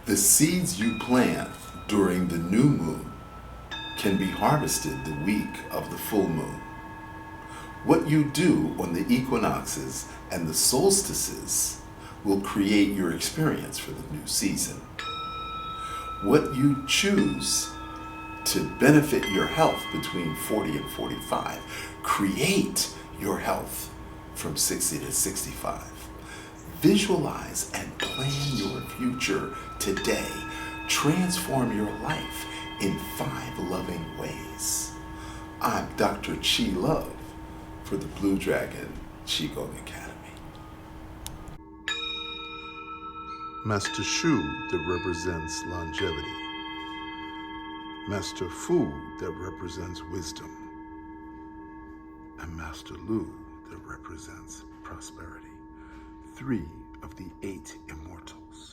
The seeds you plant during the new moon can be harvested the week of the full moon. What you do on the equinoxes and the solstices will create your experience for the new season. What you choose to benefit your health between 40 and 45, create your health from 60 to 65. Visualize and plan your future today. Transform your life in 5 loving ways. I'm Dr. Chi Love for the Blue Dragon Qigong Academy. Master Shu that represents longevity. Master Fu that represents wisdom. And Master Lu that represents prosperity. 3 of the 8